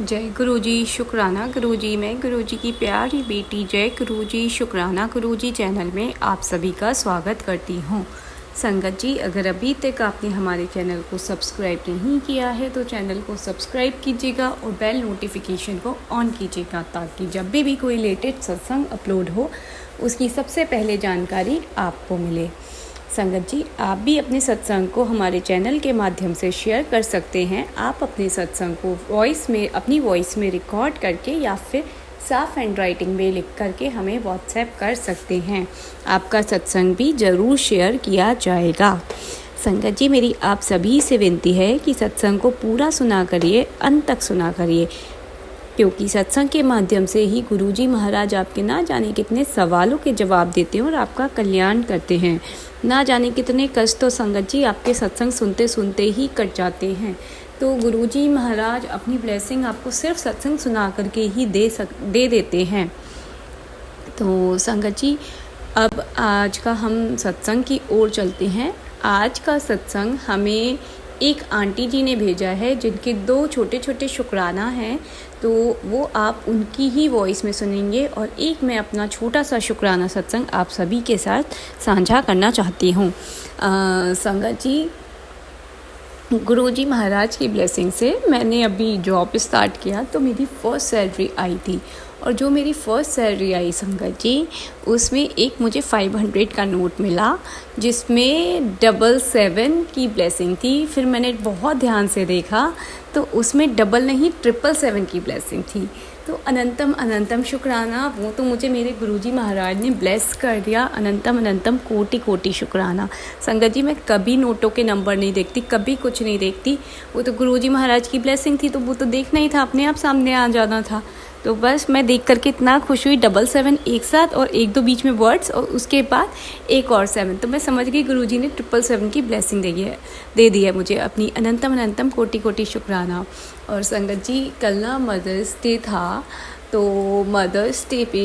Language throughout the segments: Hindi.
जय गुरुजी शुक्राना गुरुजी। मैं गुरुजी की प्यारी बेटी जय गुरुजी शुक्राना गुरुजी चैनल में आप सभी का स्वागत करती हूँ। संगत जी, अगर अभी तक आपने हमारे चैनल को सब्सक्राइब नहीं किया है तो चैनल को सब्सक्राइब कीजिएगा और बेल नोटिफिकेशन को ऑन कीजिएगा, ताकि जब भी कोई लेटेस्ट सत्संग अपलोड हो उसकी सबसे पहले जानकारी आपको मिले। संगत जी, आप भी अपने सत्संग को हमारे चैनल के माध्यम से शेयर कर सकते हैं। आप अपने सत्संग को अपनी वॉइस में रिकॉर्ड करके या फिर साफ हैंड राइटिंग में लिख करके हमें व्हाट्सएप कर सकते हैं। आपका सत्संग भी ज़रूर शेयर किया जाएगा। संगत जी, मेरी आप सभी से विनती है कि सत्संग को पूरा सुना करिए, अंत तक सुना करिए, क्योंकि सत्संग के माध्यम से ही गुरुजी महाराज आपके ना जाने कितने सवालों के जवाब देते हैं और आपका कल्याण करते हैं। ना जाने कितने कष्ट तो संगत जी आपके सत्संग सुनते सुनते ही कट जाते हैं। तो गुरुजी महाराज अपनी ब्लेसिंग आपको सिर्फ सत्संग सुना करके ही दे देते हैं। तो संगत जी, अब आज का हम सत्संग की ओर चलते हैं। आज का सत्संग हमें एक आंटी जी ने भेजा है, जिनके 2 छोटे छोटे शुक्राना हैं, तो वो आप उनकी ही वॉइस में सुनेंगे और एक मैं अपना छोटा सा शुक्राना सत्संग आप सभी के साथ साझा करना चाहती हूँ। संगत जी, गुरुजी महाराज की ब्लेसिंग से मैंने अभी जॉब स्टार्ट किया तो मेरी फर्स्ट सैलरी आई थी, और जो मेरी फर्स्ट सैलरी आई संगत जी, उसमें एक मुझे 500 का नोट मिला, जिसमें 777 की ब्लेसिंग थी। फिर मैंने बहुत ध्यान से देखा तो उसमें डबल नहीं 777 की ब्लेसिंग थी। तो अनंतम अनंतम शुक्राना, वो तो मुझे मेरे गुरुजी महाराज ने ब्लेस कर दिया। अनंतम अनंतम कोटि कोटि शुक्राना। संगत जी, मैं कभी नोटों के नंबर नहीं देखती, कभी कुछ नहीं देखती। वो तो गुरुजी महाराज की ब्लेसिंग थी, तो वो तो देखना ही था, अपने आप सामने आ जाना था। तो बस मैं देख करके इतना खुश हुई, 777 एक साथ और 1-2 बीच में वर्ड्स और उसके बाद एक और 7, तो मैं समझ गई गुरुजी ने 777 की ब्लेसिंग दे दी है मुझे अपनी। अनंतम अनंतम कोटि कोटि शुक्राना। और संगत जी, कल ना मदर्स डे था, तो मदर्स डे पे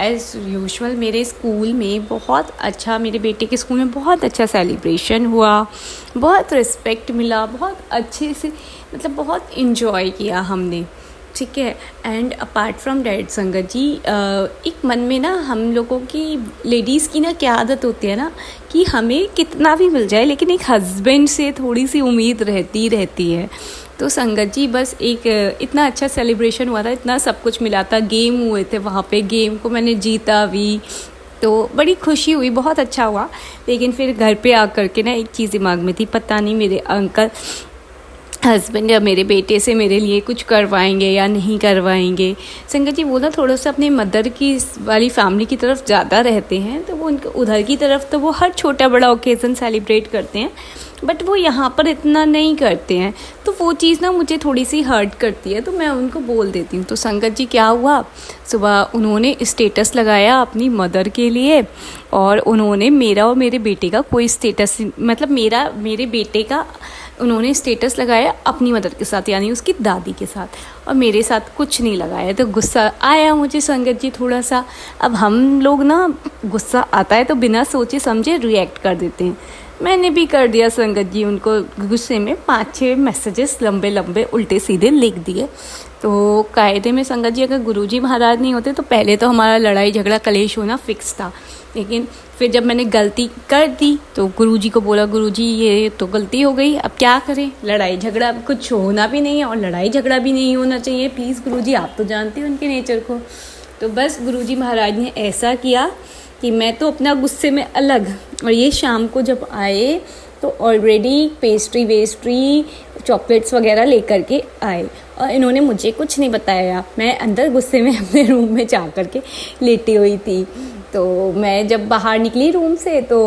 एज़ यूजुअल मेरे स्कूल में बहुत अच्छा, मेरे बेटे के स्कूल में बहुत अच्छा सेलिब्रेशन हुआ, बहुत रिस्पेक्ट मिला, बहुत अच्छे से, मतलब बहुत इन्जॉय किया हमने, ठीक है। एंड अपार्ट फ्रॉम डैट संगत जी, एक मन में ना हम लोगों की लेडीज़ की ना क्या आदत होती है ना, कि हमें कितना भी मिल जाए लेकिन एक हस्बैंड से थोड़ी सी उम्मीद रहती है। तो संगत जी, बस एक इतना अच्छा सेलिब्रेशन हुआ था, इतना सब कुछ मिला था, गेम हुए थे वहाँ पे, गेम को मैंने जीता भी, तो बड़ी खुशी हुई, बहुत अच्छा हुआ। लेकिन फिर घर पे आकर के ना एक चीज़ दिमाग में थी, पता नहीं मेरे अंकल हस्बैंड या मेरे बेटे से मेरे लिए कुछ करवाएंगे या नहीं करवाएंगे। संगत जी, वो ना थोड़ा सा अपने मदर की वाली फैमिली की तरफ ज़्यादा रहते हैं, तो वो उनके उधर की तरफ तो वो हर छोटा बड़ा ओकेज़न सेलिब्रेट करते हैं, बट वो यहाँ पर इतना नहीं करते हैं। तो वो चीज़ ना मुझे थोड़ी सी हर्ट करती है, तो मैं उनको बोल देती हूँ। तो संगत जी, क्या हुआ, सुबह उन्होंने स्टेटस लगाया अपनी मदर के लिए, और उन्होंने मेरा और मेरे बेटे का कोई स्टेटस, मतलब मेरे बेटे का उन्होंने स्टेटस लगाया अपनी मदर के साथ, यानी उसकी दादी के साथ, और मेरे साथ कुछ नहीं लगाया। तो गुस्सा आया मुझे संगत जी थोड़ा सा। अब हम लोग ना, गुस्सा आता है तो बिना सोचे समझे रिएक्ट कर देते हैं। मैंने भी कर दिया संगत जी, उनको गुस्से में 5-6 मैसेजेस लंबे लंबे उल्टे सीधे लिख दिए। तो कायदे में संगत जी, अगर गुरुजी महाराज नहीं होते तो पहले तो हमारा लड़ाई झगड़ा कलेश होना फिक्स था। लेकिन फिर जब मैंने गलती कर दी तो गुरुजी को बोला, गुरुजी ये तो गलती हो गई, अब क्या करें, लड़ाई झगड़ा कुछ होना भी नहीं है और लड़ाई झगड़ा भी नहीं होना चाहिए, प्लीज़ गुरुजी, आप तो जानते हैं उनके नेचर को। तो बस गुरुजी महाराज ने ऐसा किया कि मैं तो अपना गुस्से में अलग, और ये शाम को जब आए तो ऑलरेडी पेस्ट्री चॉकलेट्स वगैरह लेकर के आए, और इन्होंने मुझे कुछ नहीं बताया। मैं अंदर गुस्से में अपने रूम में जा कर के लेटी हुई थी। तो मैं जब बाहर निकली रूम से तो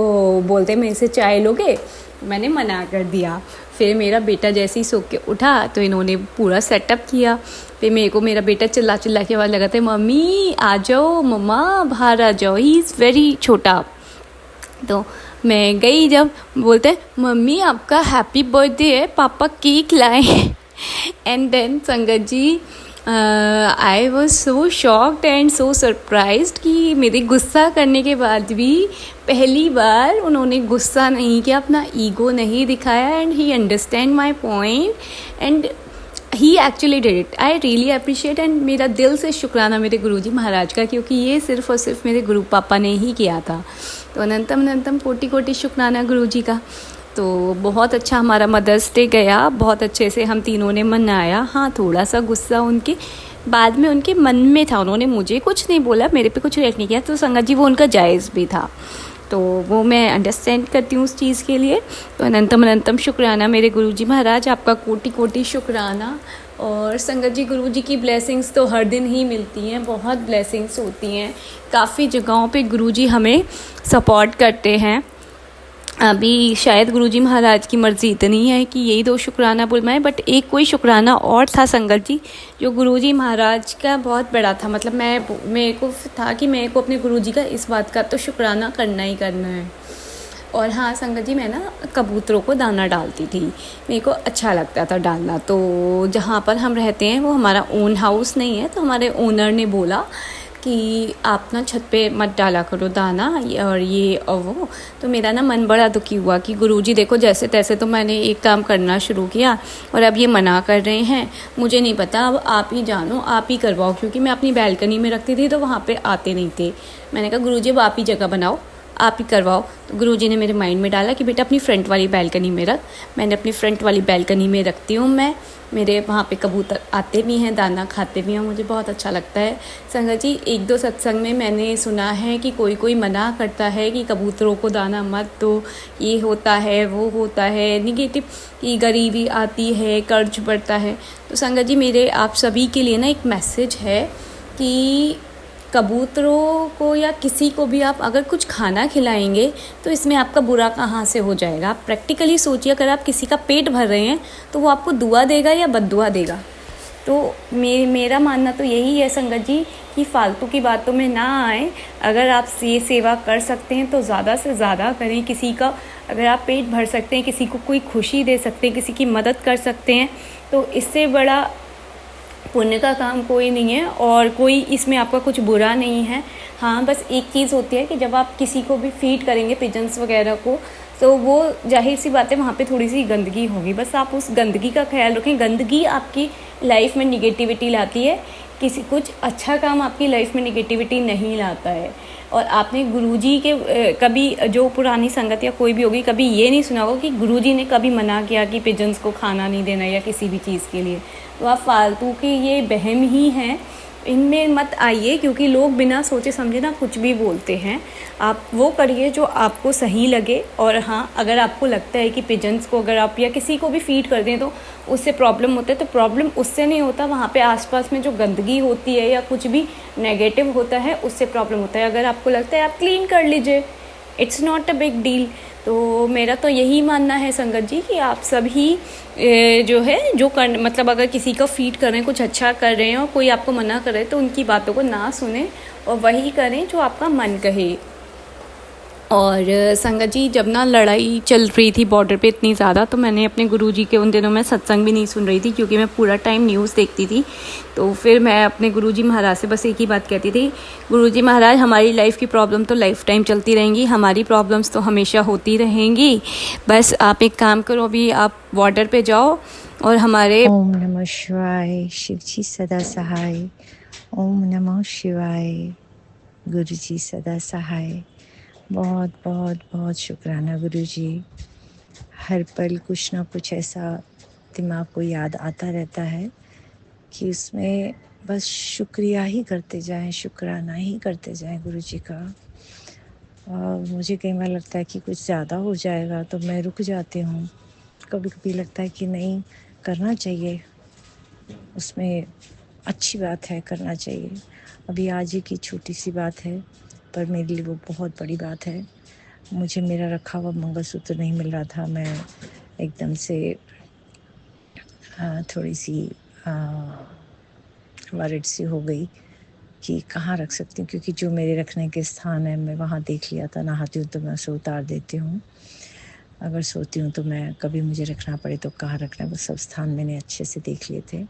बोलते मेरे से चाय लोगे, मैंने मना कर दिया। फिर मेरा बेटा जैसे ही सो के उठा तो इन्होंने पूरा सेटअप किया। फिर मेरे को मेरा बेटा चिल्ला के आवाज़ लगाता है, मम्मी आ जाओ, मम्मा बाहर आ जाओ, ही इज़ वेरी छोटा। तो मैं गई, जब बोलते मम्मी आपका हैप्पी बर्थडे है, पापा केक लाए। And then Sangat ji, I was so shocked and so surprised कि मेरे गुस्सा करने के बाद भी पहली बार उन्होंने गुस्सा नहीं किया, अपना ईगो नहीं दिखाया, and he understand my point. And he actually did it. I really appreciate and मेरा दिल से शुक्राना मेरे गुरुजी महाराज का, क्योंकि ये सिर्फ़ और सिर्फ मेरे गुरु पापा ने ही किया था। तो अनंतम अनंतम कोटि कोटि शुक्राना गुरुजी का। तो बहुत अच्छा हमारा मदर्स डे गया, बहुत अच्छे से हम तीनों ने मनाया। हाँ, थोड़ा सा गुस्सा उनके बाद में उनके मन में था, उन्होंने मुझे कुछ नहीं बोला, मेरे पे कुछ रिएक्ट नहीं किया, तो संगत जी वो उनका जायज़ भी था, तो वो मैं अंडरस्टैंड करती हूँ उस चीज़ के लिए। तो अनंतम अनंतम शुक्राना मेरे गुरुजी महाराज, आपका कोटि कोटि शुक्राना। और संगत जी, गुरुजी की ब्लेसिंग्स तो हर दिन ही मिलती हैं, बहुत ब्लेसिंग्स होती हैं, काफ़ी जगहों पे गुरुजी हमें सपोर्ट करते हैं। अभी शायद गुरुजी महाराज की मर्ज़ी इतनी है कि यही 2 शुक्राना बुलवाएं, बट एक कोई शुक्राना और था संगत जी जो गुरुजी महाराज का बहुत बड़ा था। मतलब मेरे को था कि मेरे को अपने गुरुजी का इस बात का तो शुक्राना करना ही करना है। और हाँ संगत जी, मैं ना कबूतरों को दाना डालती थी, मेरे को अच्छा लगता था डालना। तो जहाँ पर हम रहते हैं वो हमारा ओन हाउस नहीं है, तो हमारे ओनर ने बोला कि आप ना छत पे मत डाला करो दाना और ये और वो। तो मेरा ना मन बड़ा दुखी हुआ कि गुरुजी देखो जैसे तैसे तो मैंने एक काम करना शुरू किया और अब ये मना कर रहे हैं, मुझे नहीं पता, अब आप ही जानो, आप ही करवाओ। क्योंकि मैं अपनी बैल्कनी में रखती थी तो वहाँ पे आते नहीं थे। मैंने कहा गुरुजी अब आप ही जगह बनाओ, आप ही करवाओ। तो गुरुजी ने मेरे माइंड में डाला कि बेटा अपनी फ्रंट वाली बैल्कनी में रख। मैंने अपनी फ्रंट वाली बैल्कनी में रखती हूँ मैं, मेरे वहाँ पे कबूतर आते भी हैं, दाना खाते भी हैं, मुझे बहुत अच्छा लगता है। संगत जी, 1-2 सत्संग में मैंने सुना है कि कोई मना करता है कि कबूतरों को दाना मत दो, ये होता है वो होता है, निगेटिव कि गरीबी आती है, कर्ज बढ़ता है। तो संगत जी, मेरे आप सभी के लिए ना एक मैसेज है कि कबूतरों को या किसी को भी आप अगर कुछ खाना खिलाएंगे तो इसमें आपका बुरा कहाँ से हो जाएगा। आप प्रैक्टिकली सोचिए, अगर आप किसी का पेट भर रहे हैं तो वो आपको दुआ देगा या बद्दुआ देगा। तो मेरा मानना तो यही है संगत जी कि फालतू की बातों में ना आए। अगर आप ये सेवा कर सकते हैं तो ज़्यादा से ज़्यादा करें। किसी का अगर आप पेट भर सकते हैं, किसी को कोई खुशी दे सकते हैं, किसी की मदद कर सकते हैं, तो इससे बड़ा पुण्य का काम कोई नहीं है और कोई इसमें आपका कुछ बुरा नहीं है। हाँ, बस एक चीज़ होती है कि जब आप किसी को भी फीड करेंगे पिजन्स वगैरह को, तो वो जाहिर सी बात है वहाँ पे थोड़ी सी गंदगी होगी। बस आप उस गंदगी का ख्याल रखें। गंदगी आपकी लाइफ में निगेटिविटी लाती है, किसी कुछ अच्छा काम आपकी लाइफ में निगेटिविटी नहीं लाता है। और आपने गुरुजी के कभी जो पुरानी संगत या कोई भी होगी, कभी ये नहीं सुना होगा कि गुरुजी ने कभी मना किया कि पिजन्स को खाना नहीं देना या किसी भी चीज़ के लिए। तो आप फालतू के ये वहम ही हैं, इनमें मत आइए, क्योंकि लोग बिना सोचे समझे ना कुछ भी बोलते हैं। आप वो करिए जो आपको सही लगे। और हाँ, अगर आपको लगता है कि पिजन्स को अगर आप या किसी को भी फीड कर दें तो उससे प्रॉब्लम होता है, तो प्रॉब्लम उससे नहीं होता, वहाँ पे आसपास में जो गंदगी होती है या कुछ भी नेगेटिव होता है उससे प्रॉब्लम होता है। अगर आपको लगता है आप क्लीन कर लीजिए, it's not a big deal. तो मेरा तो यही मानना है संगत जी कि आप सभी जो है मतलब अगर किसी को फीड कर रहे हैं, कुछ अच्छा कर रहे हैं और कोई आपको मना कर रहे हैं तो उनकी बातों को ना सुने और वही करें जो आपका मन कहे। और संगत जी, जब ना लड़ाई चल रही थी बॉर्डर पे इतनी ज़्यादा, तो मैंने अपने गुरुजी के उन दिनों में सत्संग भी नहीं सुन रही थी, क्योंकि मैं पूरा टाइम न्यूज़ देखती थी। तो फिर मैं अपने गुरुजी महाराज से बस एक ही बात कहती थी, गुरुजी महाराज हमारी लाइफ की प्रॉब्लम तो लाइफ टाइम चलती रहेंगी, हमारी प्रॉब्लम्स तो हमेशा होती रहेंगी, बस आप एक काम करो, अभी आप बॉर्डर पे जाओ और हमारे ओम नमः शिवाय। शिव जी सदा सहाय। ओम नमः शिवाय। गुरु जी सदा सहाय। बहुत बहुत बहुत शुक्राना गुरु जी। हर पल कुछ ना कुछ ऐसा दिमाग को याद आता रहता है कि उसमें बस शुक्रिया ही करते जाएं, शुक्राना ही करते जाएं गुरु जी का। और मुझे कई बार लगता है कि कुछ ज़्यादा हो जाएगा तो मैं रुक जाती हूँ। कभी कभी लगता है कि नहीं, करना चाहिए, उसमें अच्छी बात है, करना चाहिए। अभी आज ही की छोटी सी बात है, पर मेरे लिए वो बहुत बड़ी बात है। मुझे मेरा रखा हुआ मंगलसूत्र नहीं मिल रहा था। मैं एकदम से थोड़ी सी वरिड सी हो गई कि कहाँ रख सकती हूँ, क्योंकि जो मेरे रखने के स्थान है मैं वहाँ देख लिया था। नहाती हूँ तो मैं उसे उतार देती हूँ, अगर सोती हूँ तो मैं कभी मुझे रखना पड़े तो कहाँ रखना है, वो सब स्थान मैंने अच्छे से देख लिए थे।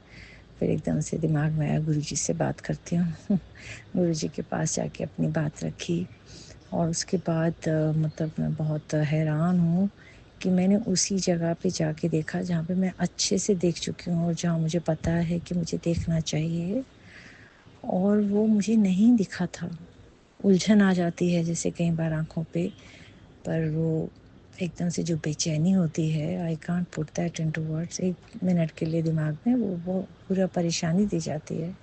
फिर एकदम से दिमाग में आया गुरु जी से बात करती हूँ। गुरु जी के पास जाके अपनी बात रखी और उसके बाद मतलब मैं बहुत हैरान हूँ कि मैंने उसी जगह पे जाके देखा जहाँ पे मैं अच्छे से देख चुकी हूँ और जहाँ मुझे पता है कि मुझे देखना चाहिए, और वो मुझे नहीं दिखा था। उलझन आ जाती है जैसे कई बार आँखों पे, पर वो एकदम से जो बेचैनी होती है, I can't put that into words, 1 minute के लिए दिमाग में वो पूरा परेशानी दी जाती है।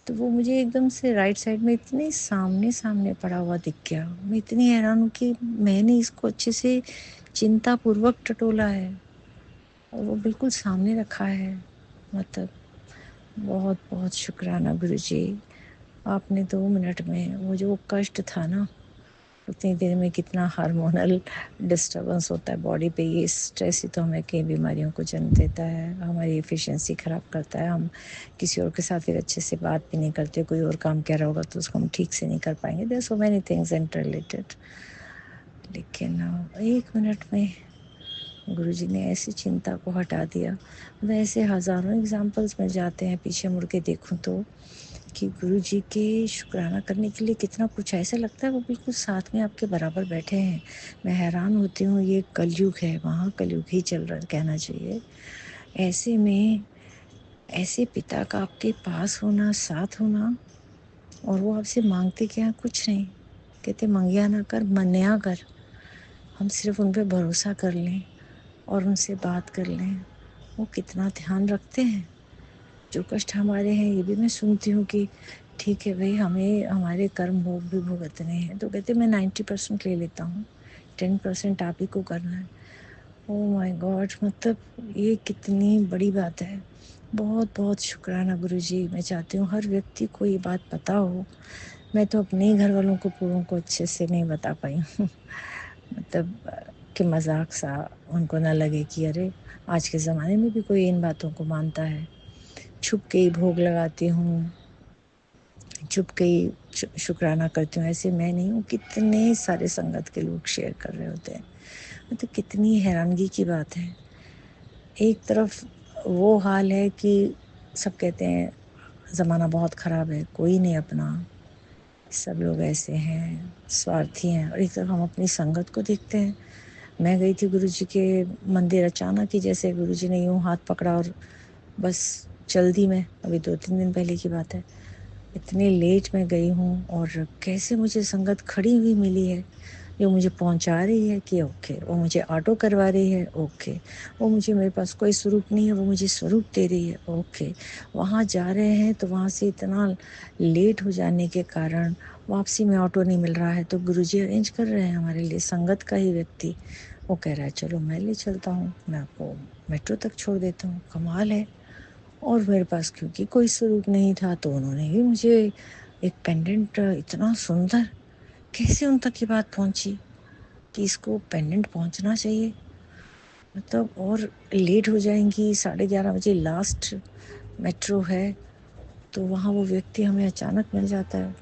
तो वो मुझे एकदम से राइट साइड में इतने सामने-सामने पड़ा हुआ दिख गया। मैं इतनी हैरान हूँ कि मैंने इसको अच्छे से चिंतापूर्वक टटोला है और वो बिल्कुल सामने रखा है। मतलब बहुत-बहुत शुक्राना गुरुजी। आपने 2 मिनट में वो जो कष्ट था ना, उतनी देर में कितना हार्मोनल डिस्टर्बेंस होता है बॉडी पे, ये स्ट्रेस ही तो हमें कई बीमारियों को जन्म देता है, हमारी एफिशिएंसी ख़राब करता है। हम किसी और के साथ फिर अच्छे से बात भी नहीं करते, कोई और काम कह रहा होगा तो उसको हम ठीक से नहीं कर पाएँगे। There are so many things interrelated. लेकिन 1 मिनट में गुरुजी ने ऐसी चिंता को हटा दिया। वैसे हज़ारों एग्ज़ाम्पल्स मिल जाते हैं पीछे मुड़ के देखूँ तो, कि गुरुजी के शुक्राना करने के लिए कितना कुछ ऐसा लगता है वो बिल्कुल साथ में आपके बराबर बैठे हैं। मैं हैरान होती हूँ, ये कलयुग है, महाकलयुग ही चल रहा कहना चाहिए। ऐसे में ऐसे पिता का आपके पास होना, साथ होना, और वो आपसे माँगते क्या हैं? कुछ नहीं। कहते मंगिया ना कर, मन्या कर। हम सिर्फ़ उन पे भरोसा कर लें और उनसे बात कर लें, वो कितना ध्यान रखते हैं। जो कष्ट हमारे हैं ये भी मैं सुनती हूँ कि ठीक है भई, हमें हमारे कर्म भोग भी भुगतने हैं, तो कहते हैं मैं 90% ले लेता हूँ, 10% आप ही को करना है। Oh my God! मतलब ये कितनी बड़ी बात है। बहुत-बहुत शुक्राना गुरुजी। मैं चाहती हूँ हर व्यक्ति को ये बात पता हो। मैं तो अपने ही घर वालों को पूरों को अच्छे से नहीं बता पाई हूँ। मतलब कि मज़ाक-सा उनको ना लगे कि अरे! आज के ज़माने में भी कोई इन बातों को मानता है। छुप के ही भोग लगाती हूँ, छुप के ही शुक्राना करती हूँ, ऐसे मैं नहीं हूँ, कितने सारे संगत के लोग शेयर कर रहे होते हैं। मतलब कितनी हैरानगी की बात है। एक तरफ वो हाल है कि सब कहते हैं ज़माना बहुत ख़राब है, कोई नहीं अपना, सब लोग ऐसे हैं, स्वार्थी हैं, और एक तरफ हम अपनी संगत को देखते हैं। मैं गई थी गुरुजी के मंदिर, अचानक ही जैसे गुरुजी ने यूँ हाथ पकड़ा और बस चल दी मैं, अभी 2-3 दिन पहले की बात है। इतने लेट मैं गई हूँ और कैसे मुझे संगत खड़ी हुई मिली है, जो मुझे पहुँचा रही है कि ओके, वो मुझे ऑटो करवा रही है, ओके, वो मुझे, मेरे पास कोई स्वरूप नहीं है, वो मुझे स्वरूप दे रही है, ओके। वहाँ जा रहे हैं तो वहाँ से इतना लेट हो जाने के कारण वापसी में ऑटो नहीं मिल रहा है, तो गुरुजी अरेंज कर रहे हैं हमारे लिए, संगत का ही व्यक्ति। वो कह रहा है चलो मैं ले चलता हूँ, मैं आपको मेट्रो तक छोड़ देता हूँ, कमाल है। और मेरे पास क्योंकि कोई स्वरूप नहीं था तो उन्होंने ही मुझे एक पेंडेंट, इतना सुंदर, कैसे उन तक ये बात पहुंची कि इसको पेंडेंट पहुंचना चाहिए, मतलब, और लेट हो जाएंगी, 11:30 बजे लास्ट मेट्रो है, तो वहाँ वो व्यक्ति हमें अचानक मिल जाता है।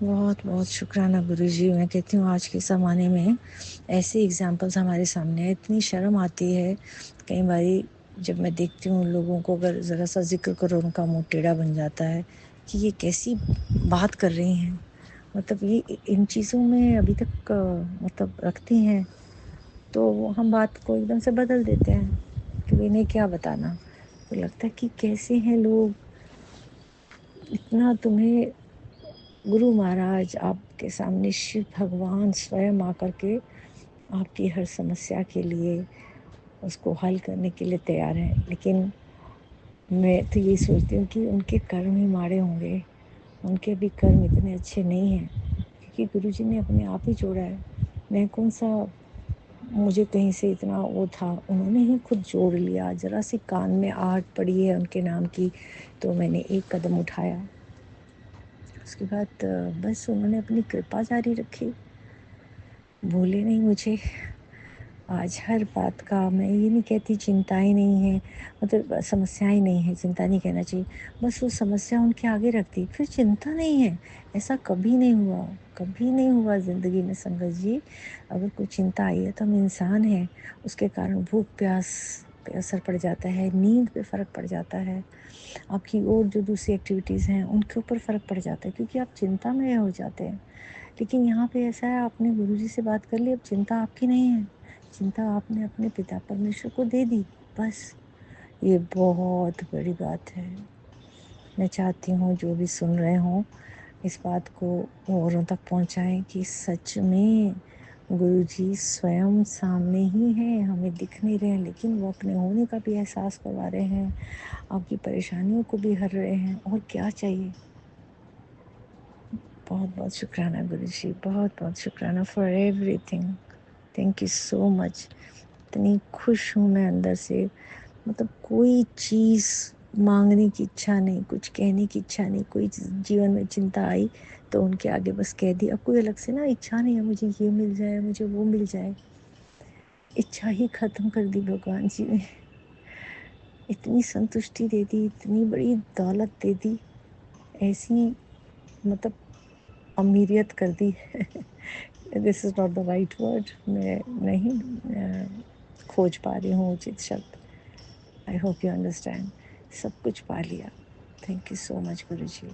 बहुत बहुत शुक्राना गुरुजी। मैं कहती हूँ आज के ज़माने में ऐसे एग्जाम्पल्स हमारे सामने हैं, इतनी शर्म आती है कई बारी जब मैं देखती हूँ लोगों को, अगर ज़रा सा जिक्र करो उनका मुंह टेढ़ा बन जाता है कि ये कैसी बात कर रही हैं। मतलब ये इन चीज़ों में अभी तक मतलब रखती हैं, तो हम बात को एकदम से बदल देते हैं कि इन्हें क्या बताना। तो लगता है कि कैसे हैं लोग, इतना तुम्हें गुरु महाराज आपके सामने शिव भगवान स्वयं आकर के आपकी हर समस्या के लिए उसको हल करने के लिए तैयार हैं। लेकिन मैं तो ये सोचती हूँ कि उनके कर्म ही माड़े होंगे, उनके भी कर्म इतने अच्छे नहीं हैं, क्योंकि गुरुजी ने अपने आप ही जोड़ा है। मैं कौन-सा, मुझे कहीं से इतना वो था, उन्होंने ही खुद जोड़ लिया। ज़रा-सी कान में आहट पड़ी है उनके नाम की, तो मैंने एक कदम उठाया। उसके बाद बस उन्होंने अपनी कृपा जारी रखी, भूले नहीं मुझे। आज हर बात का, मैं ये नहीं कहती चिंताएँ नहीं हैं, मतलब समस्याएँ नहीं हैं, चिंता नहीं कहना चाहिए। बस वो समस्या उनके आगे रख दी, फिर चिंता नहीं है। ऐसा कभी नहीं हुआ, कभी नहीं हुआ ज़िंदगी में संगत जी। अगर कोई चिंता आई है तो हम इंसान हैं, उसके कारण भूख-प्यास पे असर पड़ जाता है, नींद पे फ़र्क पड़ जाता है, आपकी और जो दूसरी एक्टिविटीज़ हैं उनके ऊपर फ़र्क पड़ जाता है, क्योंकि आप चिंता में हो जाते हैं। लेकिन यहाँ पे ऐसा है, आपने गुरुजी से बात कर ली, अब चिंता आपकी नहीं है, चिंता आपने अपने पिता परमेश्वर को दे दी, बस ये बहुत बड़ी बात है। मैं चाहती हूँ जो भी सुन रहे हों इस बात को औरों तक पहुँचाएँ कि सच में गुरुजी स्वयं सामने ही हैं, हमें दिख नहीं रहे हैं, लेकिन वो अपने होने का भी एहसास करवा रहे हैं, आपकी परेशानियों को भी हर रहे हैं, और क्या चाहिए। बहुत-बहुत शुक्राना गुरुजी, बहुत-बहुत शुक्राना for everything. Thank you so much. इतनी खुश हूँ मैं अंदर से, मतलब कोई चीज़ माँगने की इच्छा नहीं, कुछ कहने की इच्छा नहीं, कोई जीवन में चिंता आई तो उनके आगे बस कह दी। अब कोई अलग से ना इच्छा नहीं है मुझे ये मिल जाए, मुझे वो मिल जाए। इच्छा ही ख़त्म कर दी भगवान जी ने। इतनी संतुष्टि दे दी, इतनी बड़ी दौलत दे दी, ऐसी मतलब अमीरियत कर दी। This is not the right word, मैं नहीं खोज पा रही हूँ उचित शब्द। I hope you understand. सब कुछ पा लिया। थैंक यू सो मच गुरुजी।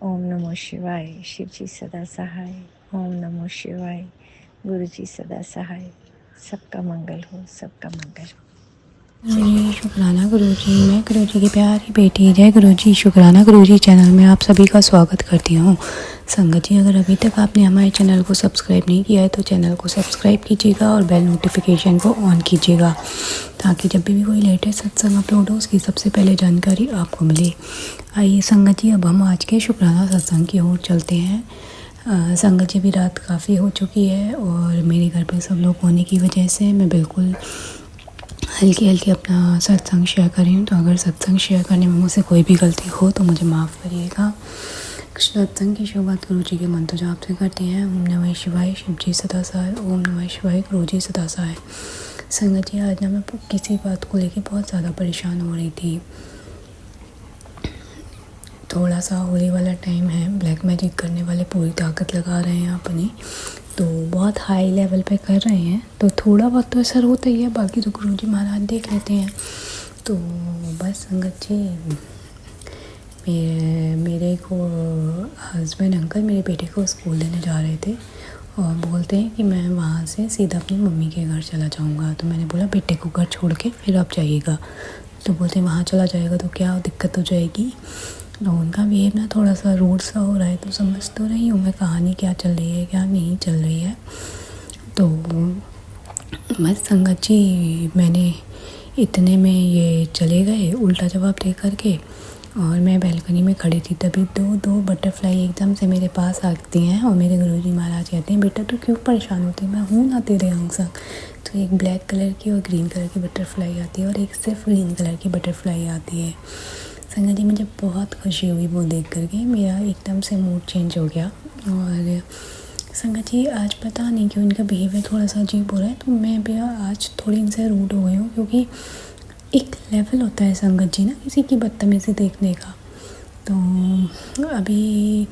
ओम नमो शिवाय। शिव जी सदा सहाय। ओम नमो शिवाय। गुरुजी सदा सहाय। सबका मंगल हो, सबका मंगल हो। गुरुजी शुक्राना गुरुजी, मैं गुरुजी की प्यारी बेटी जय गुरुजी शुक्राना गुरुजी चैनल में आप सभी का स्वागत करती हूँ। संगत जी, अगर अभी तक आपने हमारे चैनल को सब्सक्राइब नहीं किया है तो चैनल को सब्सक्राइब कीजिएगा और बेल नोटिफिकेशन को ऑन कीजिएगा, ताकि जब भी कोई लेटेस्ट सत्संग अपलोड हो उसकी सबसे पहले जानकारी आपको मिले। आइए संगत जी, अब हम आज के शुक्राना सत्संग की ओर चलते हैं। संगत जी, भी रात काफ़ी हो चुकी है और मेरे घर पे सब लोग होने की वजह से मैं बिल्कुल हल्की हल्की अपना सत्संग शेयर कर रही हूँ। तो अगर सत्संग शेयर करने में मुझसे कोई भी गलती हो तो मुझे माफ़ करिएगा। सत्संग की शुरुआत गुरु जी के मंत्र जाप से करते हैं। ओम नमः शिवाय, शिव जी सदा सहाय। ओम नमः शिवाय, गुरु जी सदा सहाय। संगत जी, आज ना मैं किसी बात को लेके बहुत ज़्यादा परेशान हो रही थी। थोड़ा सा होली वाला टाइम है, ब्लैक मैजिक करने वाले पूरी ताकत लगा रहे हैं अपनी, तो बहुत हाई लेवल पे कर रहे हैं, तो थोड़ा बहुत तो असर होता ही है, बाकी तो गुरुजी महाराज देख लेते हैं। तो बस संगत जी, मेरे को हस्बैंड अंकल मेरे बेटे को स्कूल लेने जा रहे थे और बोलते हैं कि मैं वहाँ से सीधा अपनी मम्मी के घर चला जाऊँगा। तो मैंने बोला बेटे को घर छोड़ के फिर आप जाइएगा। तो बोलते हैं वहाँ चला जाएगा तो क्या दिक्कत हो जाएगी। तो उनका बिहेव ना थोड़ा सा रूड सा हो रहा है, तो समझ तो रही हूँ मैं कहानी क्या चल रही है क्या नहीं चल रही है। तो बस संगत जी, मैंने इतने में ये चले गए उल्टा जवाब दे करके, और मैं बैल्कनी में खड़ी थी, तभी दो बटरफ्लाई एकदम से मेरे पास आती हैं और मेरे गुरुजी महाराज कहते हैं बेटा तू क्यों परेशान होती है, मैं हूँ ना तेरे अंग संग। तो एक ब्लैक कलर की और ग्रीन कलर की बटरफ्लाई आती है और एक सिर्फ ग्रीन कलर की बटरफ्लाई आती है। संगत जी, मुझे बहुत खुशी हुई वो देख करके, मेरा एकदम से मूड चेंज हो गया। और संगत जी, आज पता नहीं क्यों इनका बिहेवियर थोड़ा सा अजीब हो रहा है, तो मैं भी आज थोड़ी इनसे रूड हो गई हूँ, क्योंकि एक लेवल होता है संगत जी ना किसी की बदतमीज़ी देखने का। तो अभी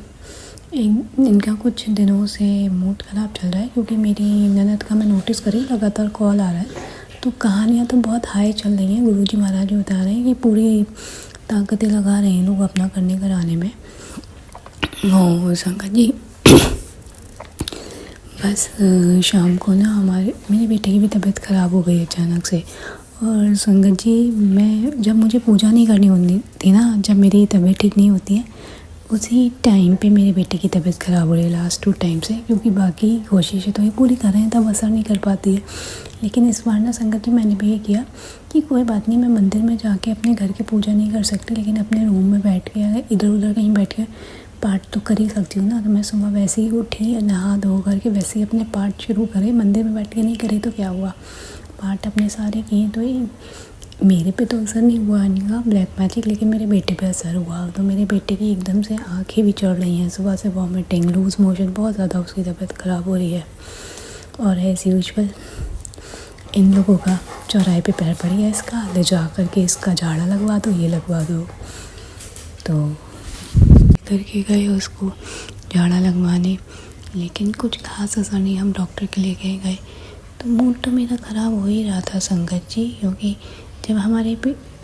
इनका कुछ दिनों से मूड ख़राब चल रहा है, क्योंकि मेरी ननद का मैं नोटिस करी लगातार कॉल आ रहा है, तो कहानियाँ तो बहुत हाई चल रही हैं। गुरुजी महाराज बता रहे हैं कि पूरी ताकतें लगा रहे हैं लोग अपना करने कराने में। और संगत जी, बस शाम को ना मेरे बेटे की भी तबीयत ख़राब हो गई अचानक से। और संगत जी, मैं जब मुझे पूजा नहीं करनी होती थी ना, जब मेरी तबीयत ठीक नहीं होती है, उसी टाइम पे मेरे बेटे की तबीयत ख़राब हो रही है लास्ट 2 टाइम से, क्योंकि बाकी कोशिशें तो ये पूरी कर रहे हैं तब असर नहीं कर पाती है। लेकिन इस बार ना संगत जी, मैंने भी ये किया कि कोई बात नहीं, मैं मंदिर में जाके अपने घर की पूजा नहीं कर सकती, लेकिन अपने रूम में बैठ के अगर इधर उधर कहीं बैठ के पाठ तो कर ही सकती हूँ ना। तो मैं सुबह वैसे ही उठी, नहा धो करके वैसे ही अपने पाठ शुरू करे, मंदिर में बैठ के नहीं करे तो क्या हुआ, पाठ अपने सारे किए। तो ये मेरे पे तो असर नहीं हुआ इनका ब्लैक मैजिक, लेकिन मेरे बेटे पे असर हुआ। तो मेरे बेटे की एकदम से आँखें भी चढ़ रही हैं, सुबह से वॉमिटिंग, लूज़ मोशन, बहुत ज़्यादा उसकी तबीयत ख़राब हो रही है। और एज़ यूजुअल इन लोगों का चौराहे पे पैर पड़ गया इसका, ले जा करके इसका झाड़ा लगवा दो, ये लगवा दो। तो करके गए उसको झाड़ा लगवाने, लेकिन कुछ खास असर नहीं। हम डॉक्टर के लिए गए, तो मूड तो मेरा ख़राब हो ही रहा था संगत जी, क्योंकि जब हमारे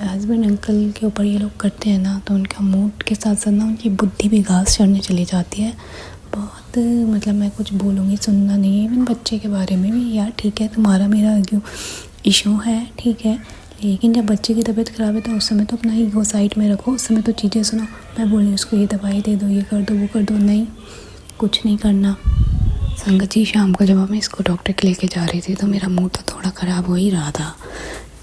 हस्बैंड अंकल के ऊपर ये लोग करते हैं ना, तो उनका मूड के साथ साथ ना उनकी बुद्धि भी घास चढ़ने चली जाती है। बहुत मतलब मैं कुछ बोलूँगी सुनना नहीं है, इवन बच्चे के बारे में भी। यार ठीक है, तुम्हारा मेरा क्यों इशू है, ठीक है, लेकिन जब बच्चे की तबीयत ख़राब है तो उस समय तो अपना ईगो साइड में रखो, उस समय तो चीज़ें सुनो। मैं बोल रही हूँ उसको ये दवाई दे दो, ये कर दो, वो कर दो, नहीं, कुछ नहीं करना। संगत जी, शाम को जब मैं इसको डॉक्टर के लेके जा रही थी तो मेरा मूड तो थोड़ा ख़राब हो ही रहा था।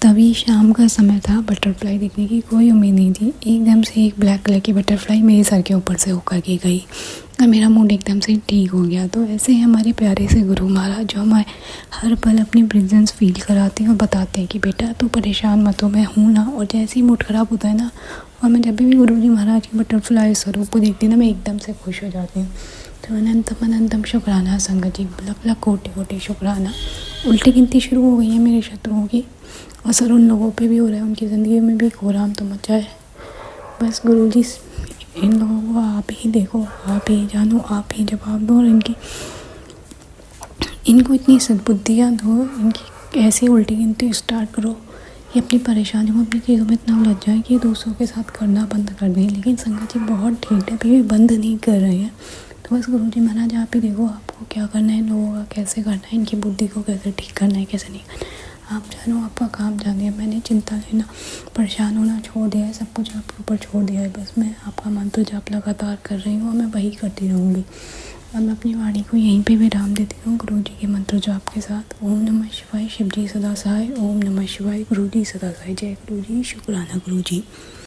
तभी शाम का समय था, बटरफ्लाई देखने की कोई उम्मीद नहीं थी। एकदम से एक ब्लैक कलर की बटरफ्लाई मेरे सर के ऊपर से होकर के गई और मेरा मूड एकदम से ठीक हो गया। तो ऐसे ही हमारे प्यारे से गुरु महाराज जो हमें हर पल अपनी प्रेजेंस फील कराते हैं और बताते हैं कि बेटा तू परेशान मत हो, मैं हूँ ना। और जैसे ही मूड ख़राब होता है ना, और मैं जब भी गुरु जी महाराज की बटरफ्लाई स्वरूप को देखती हूँ ना, मैं एकदम से खुश हो जाती हूँ। तो अनंतम शुक्राना संगत जी, लख लख कोटि कोटि शुक्राना। उल्टी गिनती शुरू हो गई है मेरे शत्रुओं की, असर उन लोगों पे भी हो रहा है, उनकी ज़िंदगी में भी कोहराम तो मचा है। बस गुरुजी इन लोगों को आप ही देखो, आप ही जानो, आप ही जवाब दो, और इनको इतनी सद्बुद्धियाँ दो, इनकी ऐसी उल्टी गिनती स्टार्ट करो कि अपनी परेशानियों में, अपनी चीज़ों में इतना उलझ जाए कि दूसरों के साथ करना बंद कर दें। लेकिन संगत जी बहुत ठीक है, अभी भी बंद नहीं कर रहे हैं। तो बस गुरुजी महाराज आप ही देखो आपको क्या करना है, लोगों का कैसे करना है, इनकी बुद्धि को कैसे ठीक करना है, कैसे नहीं करना है। आप जानो, आपका काम जानिए। मैंने चिंता लेना, परेशान होना छोड़ दिया है, सब कुछ आपके ऊपर छोड़ दिया है। बस मैं आपका मंत्र जाप लगातार कर रही हूँ और मैं वही करती रहूँगी। और मैं अपनी वाणी को यहीं पे विराम देती हूँ गुरुजी के मंत्र जाप के साथ। ओम नमः शिवाय, शिव जी सदा सहाय। ओम नमः शिवाय, गुरुजी सदा सहाय। जय गुरुजी, शुक्राना गुरुजी।